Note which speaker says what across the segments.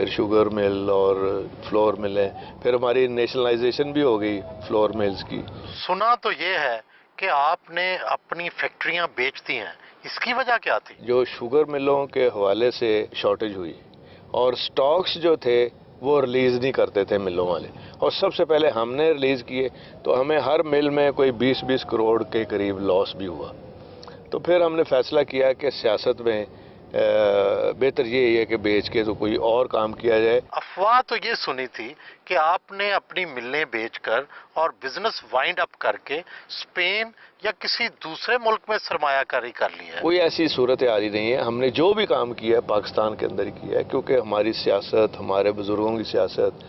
Speaker 1: پھر sugar mill اور floor ملیں، پھر ہماری نیشنلائزیشن بھی ہو گئی فلور ملز کی۔
Speaker 2: سنا تو یہ ہے کہ آپ نے اپنی فیکٹریاں بیچ دی ہیں، اس کی وجہ کیا تھی؟
Speaker 1: جو شوگر ملوں کے حوالے سے شارٹیج ہوئی اور سٹاکس جو تھے وہ ریلیز نہیں کرتے تھے ملوں والے، اور سب سے پہلے ہم نے ریلیز کیے تو ہمیں ہر مل میں کوئی 20 کروڑ کے قریب لاس بھی ہوا۔ تو پھر ہم نے فیصلہ کیا کہ سیاست میں بہتر یہ ہے کہ بیچ کے تو کوئی اور کام کیا جائے۔
Speaker 2: افواہ تو یہ سنی تھی کہ آپ نے اپنی ملیں بیچ کر اور بزنس وائنڈ اپ کر کے اسپین یا کسی دوسرے ملک میں سرمایہ کاری کر لی ہے۔
Speaker 1: کوئی ایسی صورت حال ہی نہیں ہے، ہم نے جو بھی کام کیا ہے پاکستان کے اندر ہی کیا ہے، کیونکہ ہماری سیاست، ہمارے بزرگوں کی سیاست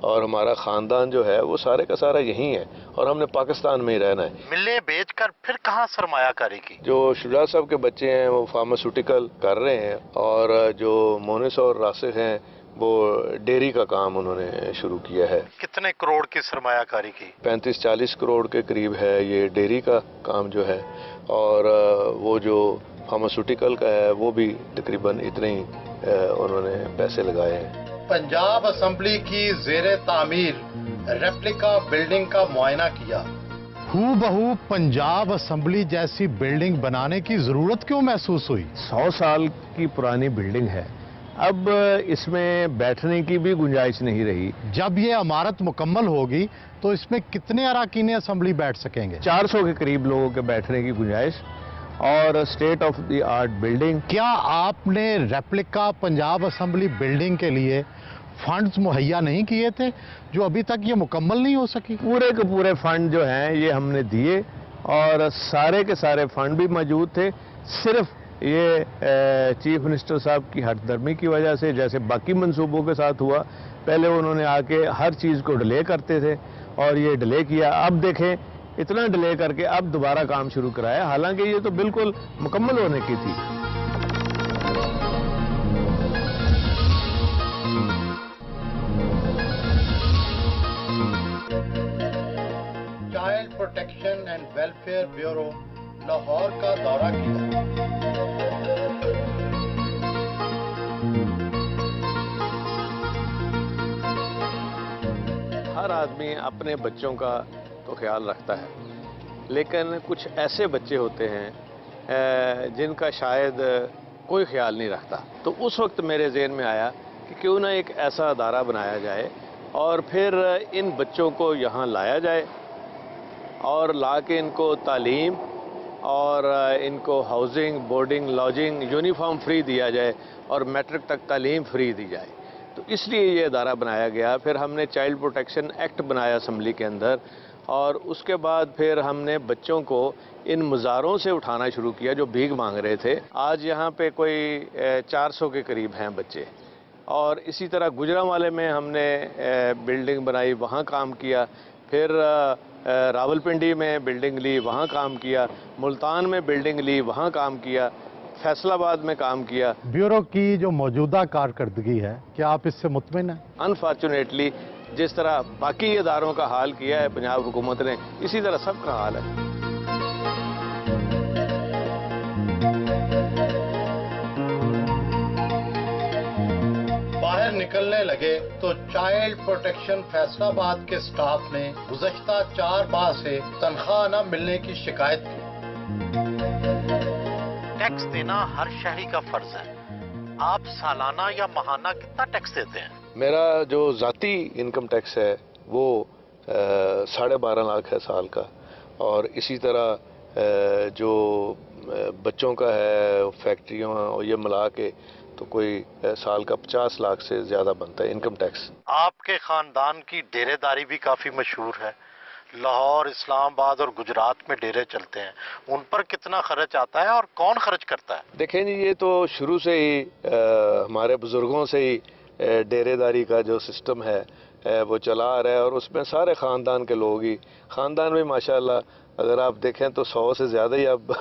Speaker 1: اور ہمارا خاندان جو ہے وہ سارے کا سارا یہی ہے، اور ہم نے پاکستان میں ہی رہنا ہے۔
Speaker 2: ملیں بیچ کر پھر کہاں سرمایہ کاری کی؟
Speaker 1: جو شجاع صاحب کے بچے ہیں وہ فارماسیوٹیکل کر رہے ہیں، اور جو مونس اور راسخ ہیں وہ ڈیری کا کام انہوں نے شروع کیا ہے۔
Speaker 2: کتنے کروڑ کی سرمایہ کاری کی؟
Speaker 1: 35-40 کروڑ کے قریب ہے یہ ڈیری کا کام جو ہے، اور وہ جو فارماسیوٹیکل کا ہے وہ بھی تقریباً اتنے ہی انہوں نے پیسے لگائے ہیں۔
Speaker 2: پنجاب اسمبلی کی زیر تعمیر ریپلیکا بلڈنگ کا معائنہ کیا۔
Speaker 3: ہو بہو پنجاب اسمبلی جیسی بلڈنگ بنانے کی ضرورت کیوں محسوس ہوئی؟
Speaker 1: 100 سال کی پرانی بلڈنگ ہے، اب اس میں بیٹھنے کی بھی گنجائش نہیں رہی۔
Speaker 3: جب یہ عمارت مکمل ہوگی تو اس میں کتنے اراکین اسمبلی بیٹھ سکیں گے؟
Speaker 1: 400 کے قریب لوگوں کے بیٹھنے کی گنجائش، اور state of the art building.
Speaker 3: کیا آپ نے ریپلیکا پنجاب اسمبلی بلڈنگ کے لیے فنڈز مہیا نہیں کیے تھے جو ابھی تک یہ مکمل نہیں ہو سکی؟
Speaker 1: پورے کے پورے فنڈ جو ہیں یہ ہم نے دیے، اور سارے کے سارے فنڈ بھی موجود تھے، صرف یہ چیف منسٹر صاحب کی ہٹ درمی کی وجہ سے، جیسے باقی منصوبوں کے ساتھ ہوا، پہلے انہوں نے آ کے ہر چیز کو ڈیلے کرتے تھے اور یہ ڈیلے کیا، اب دیکھیں اتنا ڈیلے کر کے اب دوبارہ کام شروع کرایا، حالانکہ یہ تو بالکل مکمل ہونے کی تھی۔
Speaker 2: Child protection and welfare bureau Lahore کا دورہ کیا۔
Speaker 1: ہر آدمی اپنے بچوں کا تو خیال رکھتا ہے، لیکن کچھ ایسے بچے ہوتے ہیں جن کا شاید کوئی خیال نہیں رکھتا، تو اس وقت میرے ذہن میں آیا کہ کیوں نہ ایک ایسا ادارہ بنایا جائے اور پھر ان بچوں کو یہاں لایا جائے، اور لا کے ان کو تعلیم اور ان کو housing, boarding, lodging, uniform free دیا جائے اور میٹرک تک تعلیم فری دی جائے۔ تو اس لیے یہ ادارہ بنایا گیا۔ پھر ہم نے چائلڈ پروٹیکشن ایکٹ بنایا اسمبلی کے اندر، اور اس کے بعد پھر ہم نے بچوں کو ان مزاروں سے اٹھانا شروع کیا جو بھیک مانگ رہے تھے۔ آج یہاں پہ کوئی 400 کے قریب ہیں بچے، اور اسی طرح گجرانوالے میں ہم نے بلڈنگ بنائی، وہاں کام کیا، پھر راولپنڈی میں بلڈنگ لی، وہاں کام کیا، ملتان میں بلڈنگ لی، وہاں کام کیا، فیصل آباد میں کام کیا۔
Speaker 3: بیورو کی جو موجودہ کارکردگی ہے، کیا آپ اس سے مطمئن ہیں؟
Speaker 1: انفارچونیٹلی جس طرح باقی اداروں کا حال کیا ہے پنجاب حکومت نے، اسی طرح سب کا حال ہے۔
Speaker 2: باہر نکلنے لگے تو چائلڈ پروٹیکشن فیصل آباد کے سٹاف نے گزشتہ 4 ماہ سے تنخواہ نہ ملنے کی شکایت کی۔ ٹیکس دینا ہر شہری کا فرض ہے، آپ سالانہ یا ماہانہ کتنا ٹیکس دیتے ہیں؟
Speaker 1: میرا جو ذاتی انکم ٹیکس ہے وہ 12.5 لاکھ ہے سال کا، اور اسی طرح جو بچوں کا ہے فیکٹریوں اور یہ ملا کے تو کوئی سال کا 50 لاکھ سے زیادہ بنتا ہے انکم ٹیکس۔
Speaker 2: آپ کے خاندان کی ڈیرے داری بھی کافی مشہور ہے، لاہور، اسلام آباد اور گجرات میں ڈیرے چلتے ہیں، ان پر کتنا خرچ آتا ہے اور کون خرچ کرتا ہے؟
Speaker 1: دیکھیں جی، یہ تو شروع سے ہی ہمارے بزرگوں سے ہی ڈیرے داری کا جو سسٹم ہے وہ چلا آ رہا ہے، اور اس میں سارے خاندان کے لوگ ہی، خاندان میں ماشاءاللہ اگر آپ دیکھیں تو 100 سے زیادہ ہی اب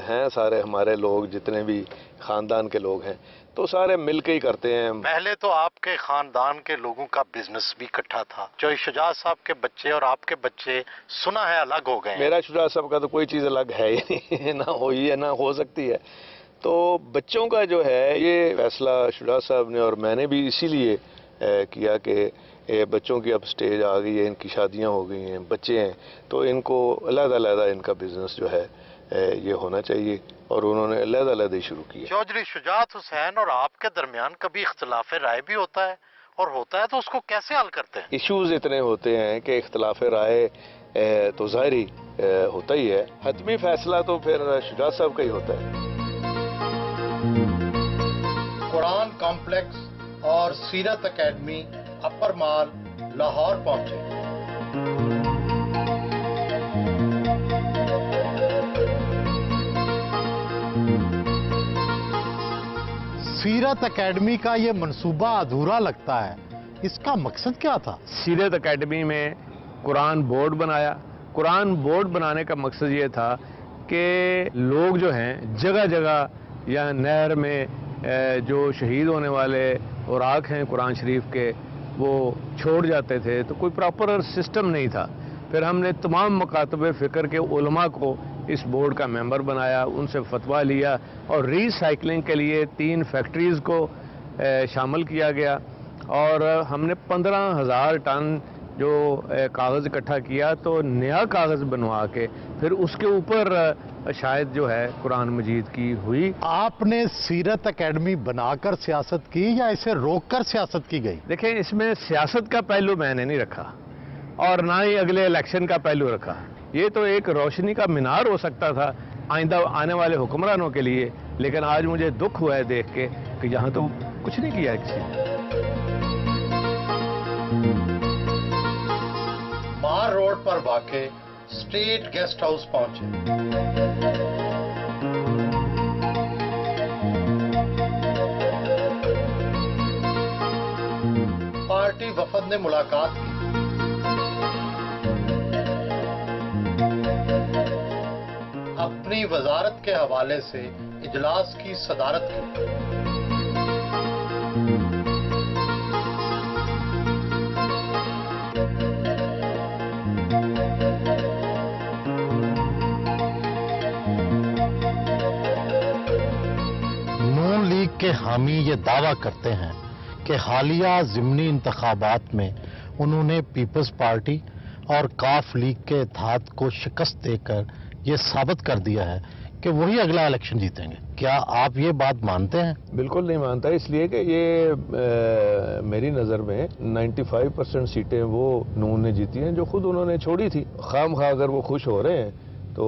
Speaker 1: ہیں سارے ہمارے لوگ، جتنے بھی خاندان کے لوگ ہیں تو سارے مل کے ہی کرتے ہیں۔
Speaker 2: پہلے تو آپ کے خاندان کے لوگوں کا بزنس بھی اکٹھا تھا، جو شجاع صاحب کے بچے اور آپ کے بچے سنا ہے الگ ہو گئے ہیں۔
Speaker 1: میرا شجاع صاحب کا تو کوئی چیز الگ ہے ہی نہیں، نہ ہوئی ہے نہ ہو سکتی ہے، تو بچوں کا جو ہے یہ فیصلہ شجاعت صاحب نے اور میں نے بھی اسی لیے کیا کہ بچوں کی اب سٹیج آ گئی ہے، ان کی شادیاں ہو گئی ہیں، بچے ہیں، تو ان کو علیحدہ علیحدہ ان کا بزنس جو ہے یہ ہونا چاہیے، اور انہوں نے علیحدہ علیحدہ ہی شروع کیا۔
Speaker 2: چودھری شجاعت حسین اور آپ کے درمیان کبھی اختلاف رائے بھی ہوتا ہے، اور ہوتا ہے تو اس کو کیسے حل کرتے ہیں؟
Speaker 1: ایشوز اتنے ہوتے ہیں کہ اختلاف رائے تو ظاہری ہوتا ہی ہے، حتمی فیصلہ تو پھر شجاعت صاحب کا ہی ہوتا ہے۔
Speaker 3: قرآن کمپلیکس اور سیرت اکیڈمی اپر مال لاہور پہنچے۔ سیرت اکیڈمی کا یہ منصوبہ ادھورا لگتا ہے، اس کا مقصد کیا تھا؟
Speaker 1: سیرت اکیڈمی میں قرآن بورڈ بنایا۔ قرآن بورڈ بنانے کا مقصد یہ تھا کہ لوگ جو ہیں جگہ جگہ یا نہر میں جو شہید ہونے والے اوراق ہیں قرآن شریف کے وہ چھوڑ جاتے تھے، تو کوئی پراپر سسٹم نہیں تھا۔ پھر ہم نے تمام مکاتب فکر کے علماء کو اس بورڈ کا ممبر بنایا، ان سے فتویٰ لیا، اور ری سائیکلنگ کے لیے 3 فیکٹریز کو شامل کیا گیا، اور ہم نے 15,000 ٹن جو کاغذ اکٹھا کیا، تو نیا کاغذ بنوا کے پھر اس کے اوپر شاید جو ہے قرآن مجید کی ہوئی۔
Speaker 3: آپ نے سیرت اکیڈمی بنا کر سیاست کی یا اسے روک کر سیاست کی گئی؟
Speaker 1: دیکھیں، اس میں سیاست کا پہلو میں نے نہیں رکھا، اور نہ ہی اگلے الیکشن کا پہلو رکھا۔ یہ تو ایک روشنی کا مینار ہو سکتا تھا آئندہ آنے والے حکمرانوں کے لیے، لیکن آج مجھے دکھ ہوا ہے دیکھ کے کہ یہاں تو کچھ نہیں کیا کسی نے۔
Speaker 3: مار روڈ پر واقع اسٹیٹ گیسٹ ہاؤس پہنچے۔ پارٹی وفد نے ملاقات کی۔ اپنی وزارت کے حوالے سے اجلاس کی صدارت کی۔ نون لیگ کے حامی یہ دعویٰ کرتے ہیں کہ حالیہ ضمنی انتخابات میں انہوں نے پیپلز پارٹی اور کاف لیگ کے اتحاد کو شکست دے کر یہ ثابت کر دیا ہے کہ وہی اگلا الیکشن جیتیں گے۔ کیا آپ یہ بات مانتے ہیں؟
Speaker 1: بالکل نہیں مانتا، اس لیے کہ یہ میری نظر میں 95% سیٹیں وہ نون نے جیتی ہیں جو خود انہوں نے چھوڑی تھی۔ خام خواہ اگر وہ خوش ہو رہے ہیں تو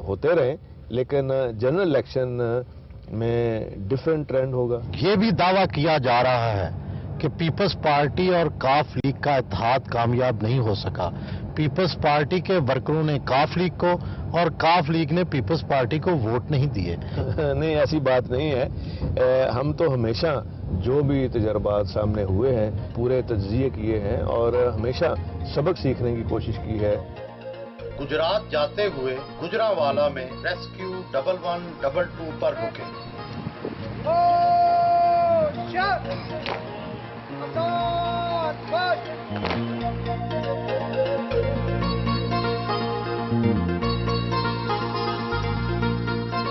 Speaker 1: ہوتے رہیں، لیکن جنرل الیکشن میں ڈیفرنٹ ٹرینڈ ہوگا۔
Speaker 3: یہ بھی دعویٰ کیا جا رہا ہے کہ پیپلز پارٹی اور کاف لیگ کا اتحاد کامیاب نہیں ہو سکا۔ پیپلز پارٹی کے ورکروں نے کاف لیگ کو اور کاف لیگ نے پیپلز پارٹی کو ووٹ نہیں دیے۔
Speaker 1: نہیں، ایسی بات نہیں ہے۔ ہم تو ہمیشہ جو بھی تجربات سامنے ہوئے ہیں پورے تجزیے کیے ہیں اور ہمیشہ سبق سیکھنے کی کوشش کی ہے۔
Speaker 3: گجرات جاتے ہوئے گجرانوالہ میں ریسکیو 1122 پر رکے۔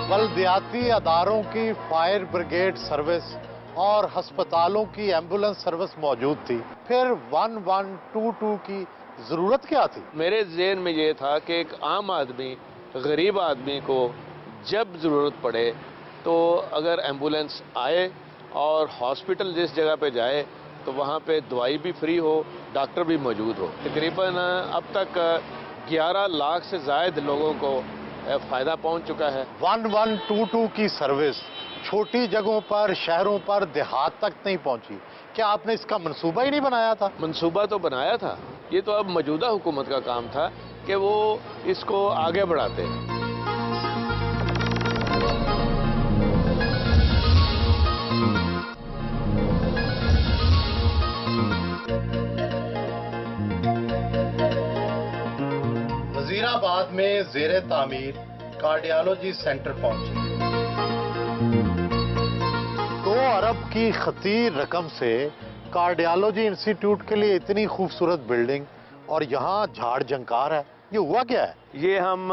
Speaker 3: بلدیاتی اداروں کی فائر بریگیڈ سروس اور ہسپتالوں کی ایمبولنس سروس موجود تھی، پھر 1122 کی ضرورت کیا تھی؟
Speaker 1: میرے ذہن میں یہ تھا کہ ایک عام آدمی، غریب آدمی کو جب ضرورت پڑے تو اگر ایمبولنس آئے اور ہاسپٹل جس جگہ پہ جائے تو وہاں پہ دوائی بھی فری ہو، ڈاکٹر بھی موجود ہو۔ تقریباً اب تک 11 لاکھ سے زائد لوگوں کو فائدہ پہنچ چکا ہے۔
Speaker 3: 1122 کی سروس چھوٹی جگہوں پر، شہروں پر، دیہات تک نہیں پہنچی۔ کیا آپ نے اس کا منصوبہ ہی نہیں بنایا تھا؟
Speaker 1: منصوبہ تو بنایا تھا، یہ تو اب موجودہ حکومت کا کام تھا کہ وہ اس کو آگے بڑھاتے ہیں۔
Speaker 3: وزیر آباد میں زیر تعمیر کارڈیالوجی سینٹر پہنچے۔ 2 ارب کی خطیر رقم سے کارڈیالوجی انسٹیٹیوٹ کے لیے اتنی خوبصورت بلڈنگ، اور یہاں جھاڑ جھنکار ہے، یہ ہوا کیا ہے؟
Speaker 1: یہ ہم